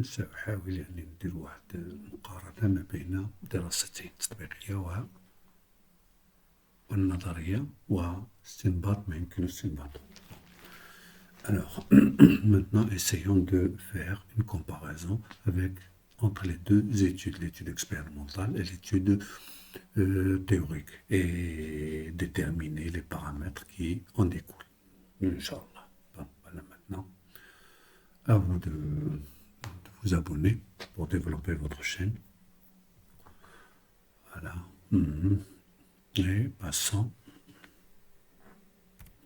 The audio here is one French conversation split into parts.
سأحاول يعني ندير واحد المقارنة ما بين دراستين التطبيقية والنظرية واستنباط ما يمكن استنباطه. Alors, maintenant, essayons de faire une comparaison entre les deux études, l'étude expérimentale et l'étude théorique, et déterminer les paramètres qui en découlent. Inch'Allah. Bon, voilà maintenant. À vous de vous abonner pour développer votre chaîne. Voilà. Et passons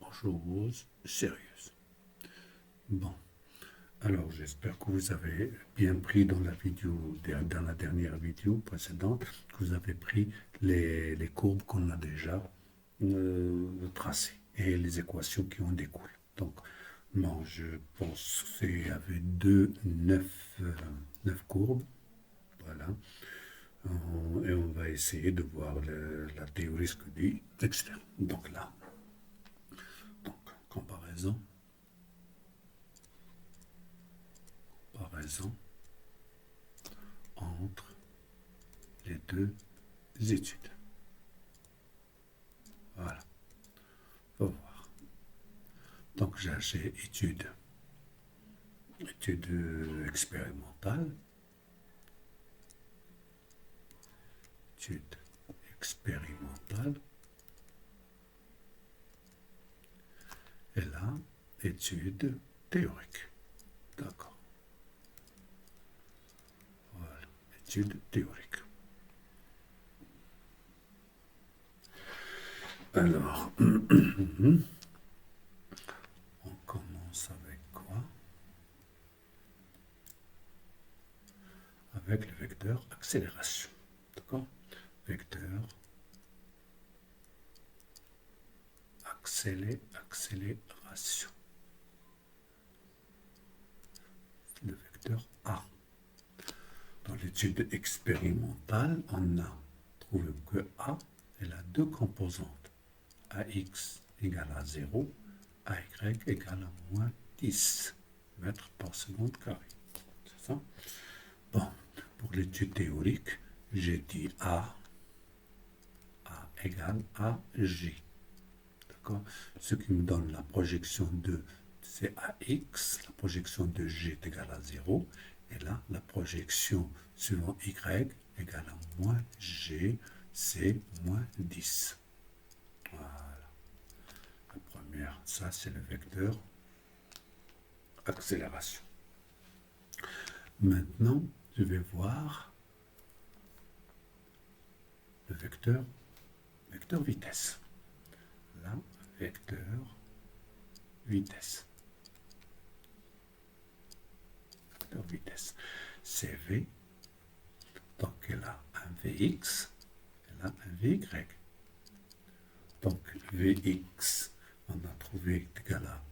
aux choses sérieuses. Bon. Alors, j'espère que vous avez bien pris dans la dernière vidéo précédente, que vous avez pris les courbes qu'on a déjà tracées et les équations qui en découlent. Donc, bon, je pense qu'il y avait 9 courbes. Voilà. Et on va essayer de voir la théorie, ce que dit, etc. Donc là, comparaison entre les deux études. Voilà. On va voir. Donc j'ai étude expérimentale. Étude expérimentale. Et là, étude théorique. D'accord. Voilà, étude théorique. Alors, on commence avec quoi? Avec le vecteur accélération. D'accord? Vecteur accélération. Le vecteur A. Dans l'étude expérimentale, on a trouvé que A, elle a deux composantes. AX égale à 0, AY égale à moins 10 mètres par seconde carré. C'est ça? Bon, pour l'étude théorique, j'ai dit A égale à G. D'accord? Ce qui me donne la projection de c'est AX, la projection de G est égale à 0, et là, la projection suivant Y égale à moins G, c'est moins 10. Voilà. La première, ça c'est le vecteur accélération. Maintenant, je vais voir le vecteur vitesse. Là, vecteur vitesse. Vecteur vitesse. C'est V. Donc, elle a un Vx, elle a un Vy. Donc, Vx, on a trouvé égal à,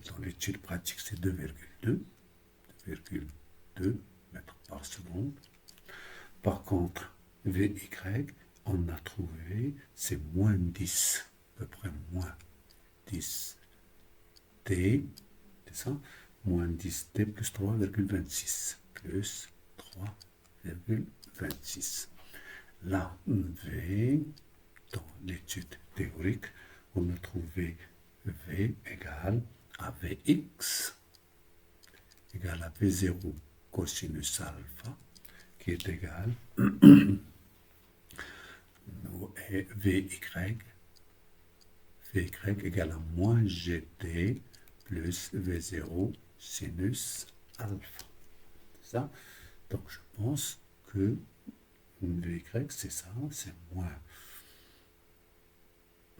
dans l'étude pratique, c'est 2,2 mètres par seconde. Par contre, Vy, on a trouvé, c'est moins 10, à peu près moins 10 t, c'est ça? Moins 10 t plus 3,26, plus 3,26. Là, V, dans l'étude théorique, on a trouvé V égale à Vx égale à V0 cosinus alpha, qui est égal et Vy égale à moins Gt plus V0 sinus alpha. C'est ça? Donc je pense que Vy c'est ça, c'est moins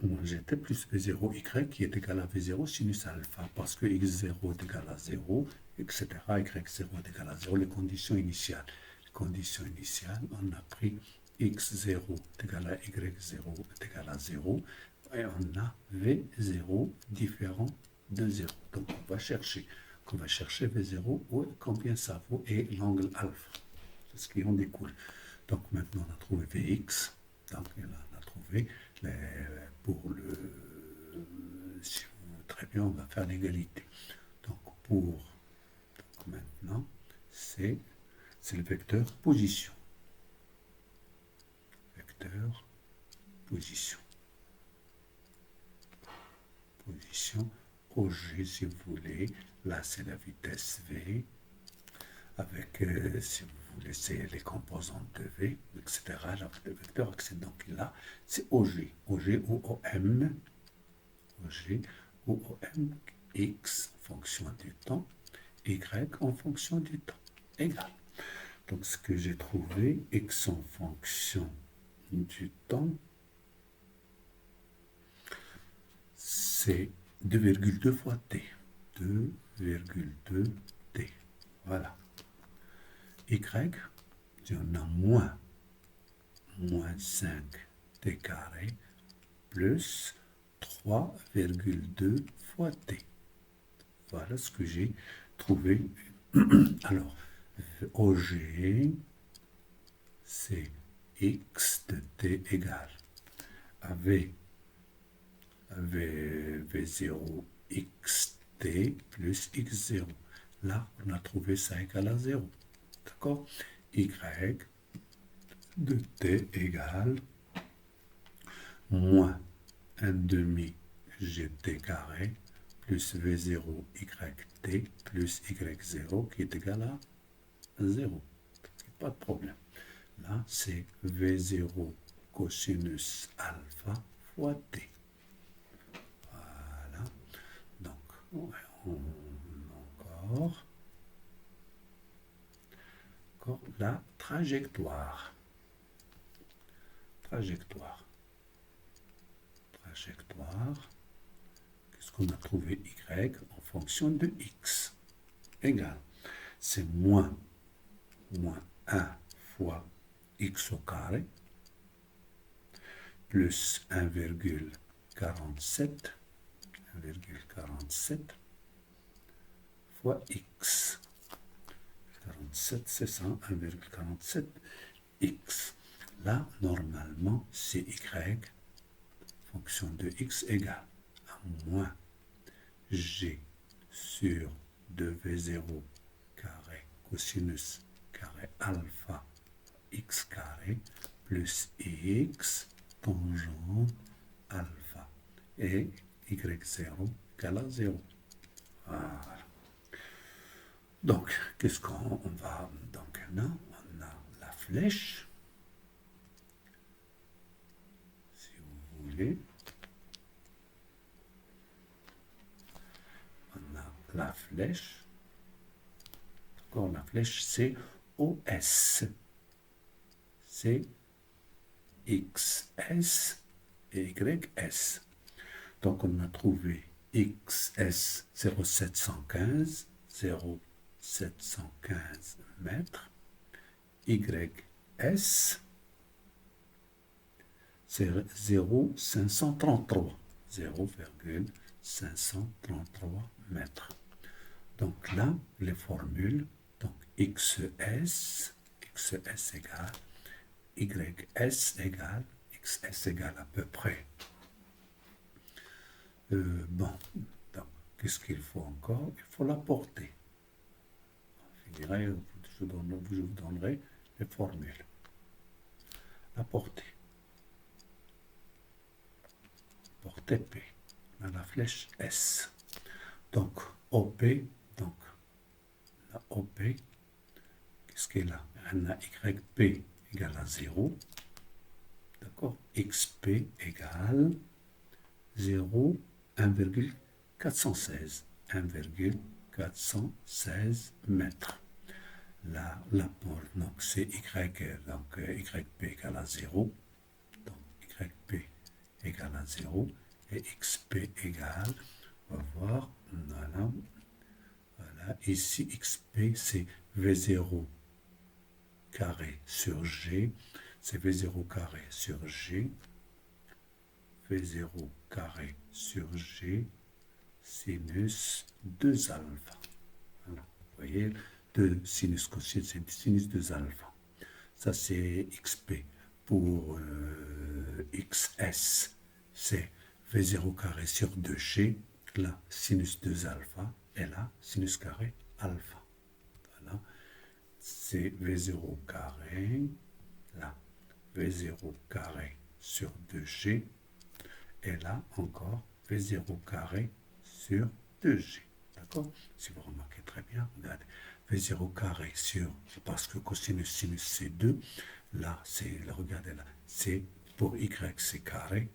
Gt plus V0 y qui est égal à V0 sinus alpha, parce que x0 est égal à 0, etc. y0 est égal à 0, les conditions initiales. Les conditions initiales, on a pris x0 est égal à y0 est égal à 0, et on a V0 différent de 0. Donc on va chercher V0, combien ça vaut, et l'angle alpha. C'est ce qui en découle. Donc maintenant on a trouvé Vx, donc on a trouvé pour le, si vous très bien, on va faire l'égalité. Donc, maintenant, c'est le vecteur position. Vecteur position. Position OG, si vous voulez. Là, c'est la vitesse V. Avec, si vous voulez, c'est les composantes de V, etc. Le vecteur axe, donc là, c'est OG. OG ou OM. OG ou OM, X en fonction du temps, Y en fonction du temps. Égal. Donc, ce que j'ai trouvé, X en fonction du temps, c'est 2,2 fois T. 2,2 T. Voilà. Y, on a moins 5 T carré plus 3,2 fois T. Voilà ce que j'ai trouvé. Alors, OG, c'est X de T égale à V0 XT plus X0. Là, on a trouvé ça égal à 0. D'accord? Y de T égale moins 1 demi GT carré plus V0 YT plus Y0 qui est égal à 0. Pas de problème. Là, c'est V0 cosinus alpha fois T. Voilà. Donc, encore la trajectoire. Trajectoire. Qu'est-ce qu'on a trouvé? Y en fonction de X. Égal. C'est moins 1 fois X au carré plus 1,47 fois X. 47, c'est ça, 1,47 X. Là, normalement, c'est Y, fonction de X égale à moins G sur 2V0 carré cosinus carré alpha X carré plus X tangente alpha et Y0 égale à 0. Voilà. Donc, qu'est-ce qu'on va... Donc, là, on a la flèche, si vous voulez. On a la flèche. D'accord, la flèche, c'est OS. C'est XS et YS. Donc, on a trouvé XS 0,715, 0,715 mètres. YS, c'est 0,533. 0,533 mètres. Donc là, les formules, donc XS égale, YS égale, XS égale à peu près. Bon, donc, qu'est-ce qu'il faut encore? Il faut la portée. Je vous donnerai les formules. La portée. Portée P. On a la flèche S. Donc, OP, donc, la OP, qu'est-ce qu'elle a? On a YP égale à 0. D'accord? XP égale 0, 1,416. 1,416 mètres. Là, la porte, donc c'est Y, donc YP égale à 0. Donc, YP égale à 0. Et XP égale, on va voir, voilà. Voilà, ici, XP, c'est V0 carré sur G. C'est V0 carré sur G. V0 carré sur G. Sinus 2 alpha. Voilà, vous voyez, 2 sinus cosinus, c'est sinus 2 alpha. Ça, c'est XP. Pour XS, c'est V0 carré sur 2G. là, sinus 2 alpha, et là, sinus carré alpha. Voilà, c'est V0 carré, là, V0 carré sur 2G, et là, encore, V0 carré sur 2G. D'accord? Si vous remarquez très bien, regardez, V0 carré sur, parce que cosinus sinus c'est 2, là, c'est, regardez là, c'est pour Y c'est carré,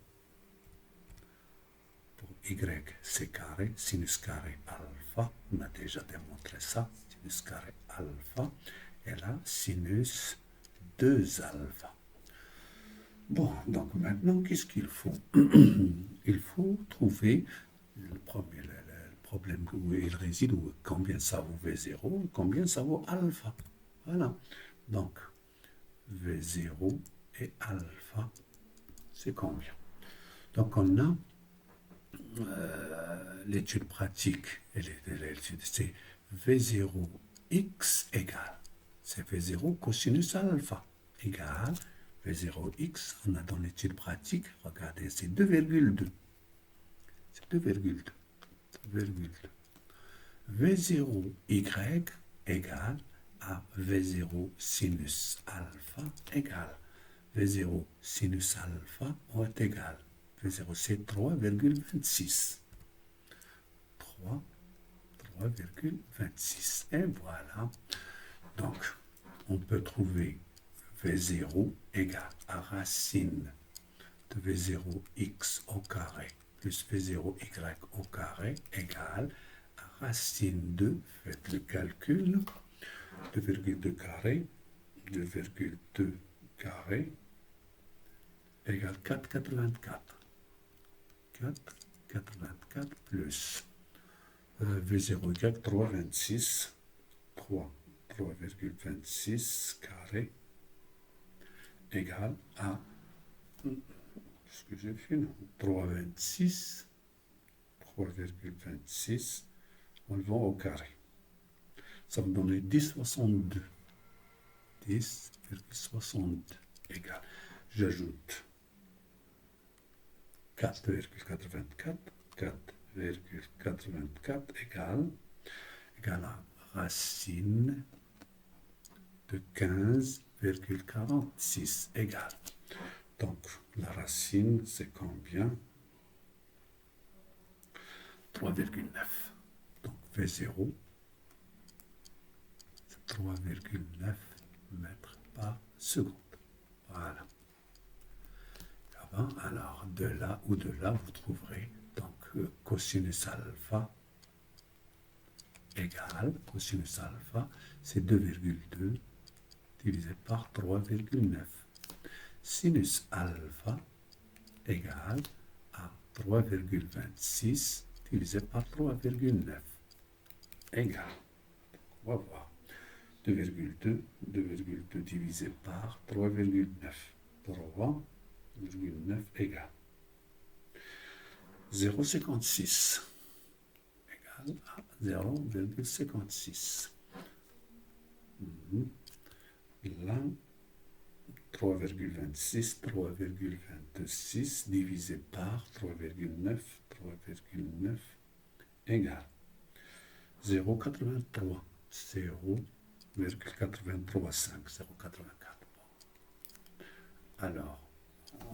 pour Y c'est carré, sinus carré alpha, on a déjà démontré ça, sinus carré alpha, et là, sinus 2 alpha. Bon, donc maintenant, qu'est-ce qu'il faut? Il faut trouver le problème où il réside, ou combien ça vaut V0, combien ça vaut alpha. Voilà. Donc, V0 et alpha, c'est combien? Donc, on a l'étude pratique, et l'étude, c'est V0x égale, c'est V0 cosinus alpha égale V0x, on a dans l'étude pratique, regardez, c'est 2,2. C'est 2,2. V0y égale à V0 sinus alpha égale V0 sinus alpha est égal. V0 c'est 3,26. 3,26. Et voilà. Donc, on peut trouver V0 égale à racine de V0x au carré plus V0y au carré égale à racine de, faites le calcul, 2,2 carré, 2,2 carré égale 4,84. 4,84 plus V0y 3,26, 3,26 carré égale à, ce que j'ai fait, 3,26, 3,26, on le vend au carré. Ça me donne 10,62. 10,62 égale. J'ajoute 4,84. 4,84 égale à racine de 15,46 égale. Donc, la racine, c'est combien? 3,9. Donc, V0, c'est 3,9 mètres par seconde. Voilà. Alors, de là ou de là, vous trouverez donc cosinus alpha égale, cosinus alpha, c'est 2,2 divisé par 3,9. Sinus alpha égale à 3,26 divisé par 3,9 égale, on va voir, 2,2 divisé par 3,9, 3,9 égale 0,56 égale à 0,56. Là, 3,26, 3,26 divisé par 3,9 égale 0,83, 0,835, 0,84. Alors,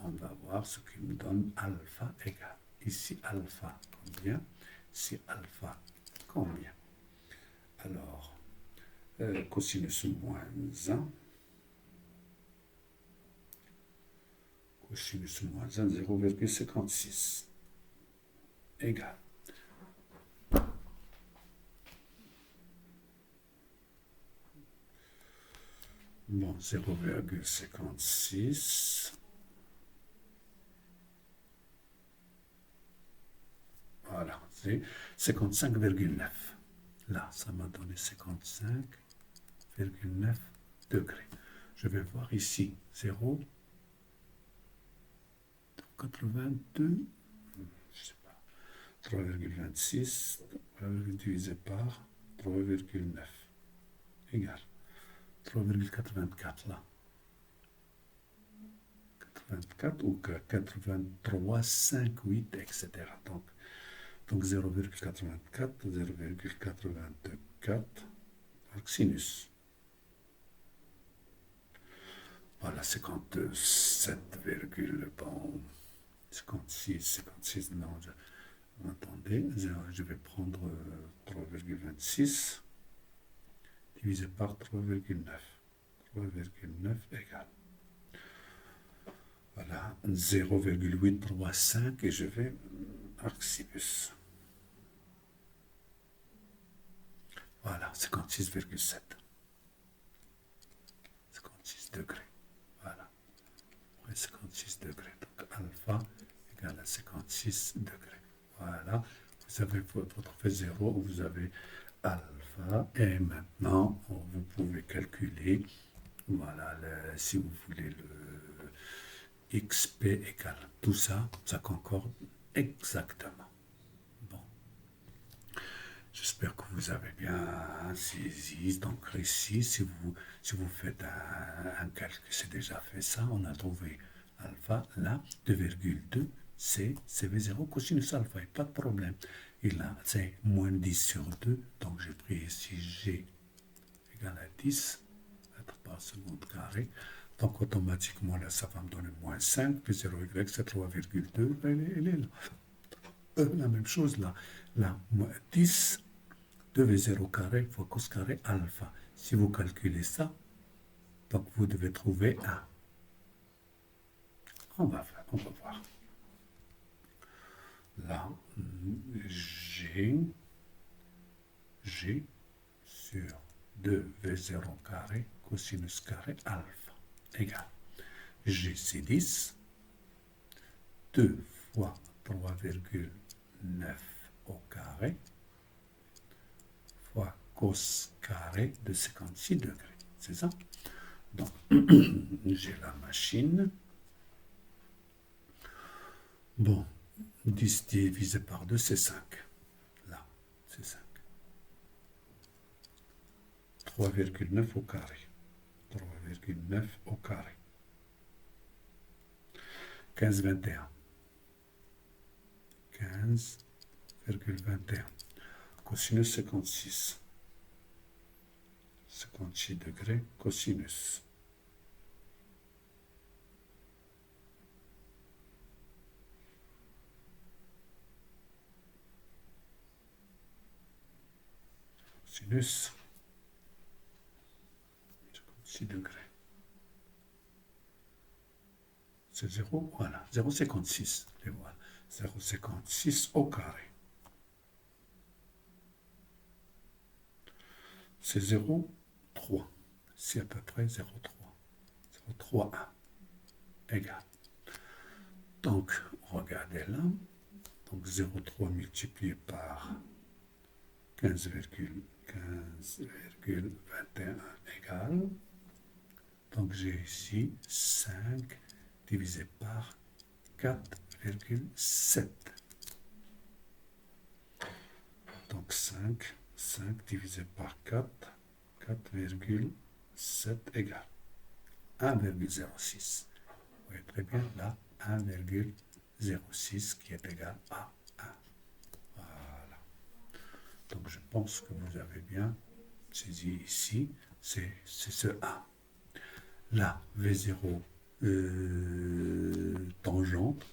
on va voir ce qui me donne alpha égale. Ici, alpha combien? Ici, alpha combien? Alors, cosinus moins 1. Cosinus moins 1, 0,56 égale. Bon, 0,56. Voilà, c'est 55,9. Là, ça m'a donné 55,9 degrés. Je vais voir ici, 0,82, je sais pas, 3,26 divisé par 3,9 égale 3,84 là. 84 ou 83,58, etc. Donc, Donc 0,84, 0,84, arc sinus. Voilà, 57, bon, 56, 56, non, attendez, je vais prendre 3,26 divisé par 3,9. 3,9 égale. Voilà, 0,835 et je vais arc sinus. Voilà, 56,7. 56 degrés. Voilà. 56 degrés. Donc alpha égale à 56 degrés. Voilà. Vous avez votre fait 0, vous avez alpha. Et maintenant, vous pouvez calculer, voilà, si vous voulez le XP égale tout ça, ça concorde exactement. Bon. J'espère que vous avez bien saisi. Donc ici, si vous faites un calcul, c'est déjà fait ça, on a trouvé alpha, là, 2,2, c'est CV0 cosinus alpha, et pas de problème. Et là, c'est moins 10 sur 2, donc j'ai pris ici G égale à 10 mètres par seconde carré. Donc automatiquement, là, ça va me donner moins 5, plus 0y, c'est 3,2, elle est là. La même chose là, là, moins 10, 2v0 carré fois cos carré alpha. Si vous calculez ça, donc vous devez trouver 1. On va voir. Là, G sur 2v0 carré cosinus carré alpha égale G c'est 10, 2 fois 3,9 au carré fois cos carré de 56 degrés. C'est ça? Donc, j'ai la machine. Bon, 10 divisé par 2, c'est 5. Là, c'est 5. 3,9 au carré. 3,9 au carré. 15,21. 15,21. Cosinus 56. 56 degrés cosinus. Sinus 56 degrés. C'est 0, voilà, 0,56. Et voilà, 0,56 au carré. C'est 0,3. C'est à peu près 0,3. 0,31 égale. Donc, regardez là. Donc, 0,3 multiplié par 15,21 égale. Donc, j'ai ici 5 divisé par 4,7. Donc 5 divisé par 4, 4,7 égale 1,06. Vous voyez très bien là, 1,06 qui est égal à 1. Voilà. Donc je pense que vous avez bien saisi ici, c'est ce 1. Là, V0 tangente,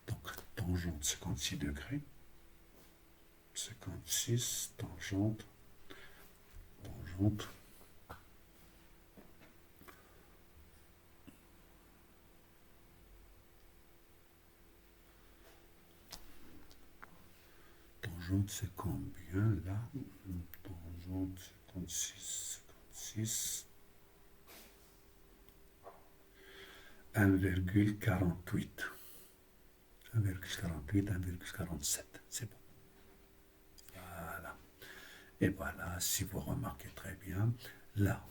donc tangente 56 degrés. 56, tangente, tangente, tangente c'est combien là? Tangente 56, 56, 1,48, 1,48, 1,47, c'est bon. Voilà. Et voilà, si vous remarquez très bien, là,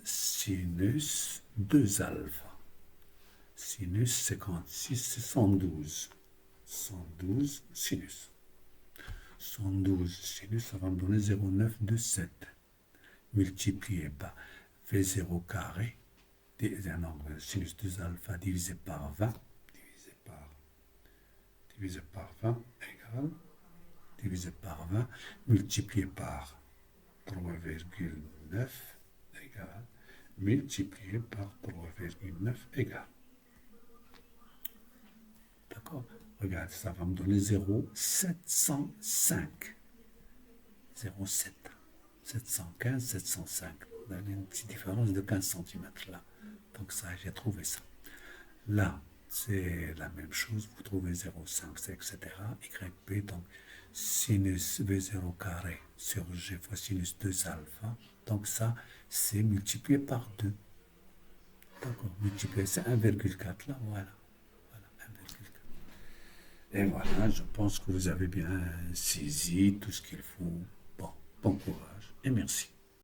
sinus 2 alpha. Sinus 56, c'est 112. 112 sinus. 112 sinus, ça va me donner 0,927. Multiplié par V0 carré, un angle sinus 2 alpha divisé par 20, divisé par 20 égale, divisé par 20, multiplié par 3,9 égale, multiplié par 3,9 égale. D'accord? Regarde, ça va me donner 0,705. 0,7. 715, 705. On a une petite différence de 15 cm là. Donc ça, j'ai trouvé ça. Là, c'est la même chose. Vous trouvez 0,5, etc. YP, donc sinus V0 carré sur G fois sinus 2 alpha. Donc ça, c'est multiplié par 2. D'accord, multiplié, c'est 1,4 là, voilà. Voilà, 1,4. Et voilà, je pense que vous avez bien saisi tout ce qu'il faut. Bon, bon courage et merci.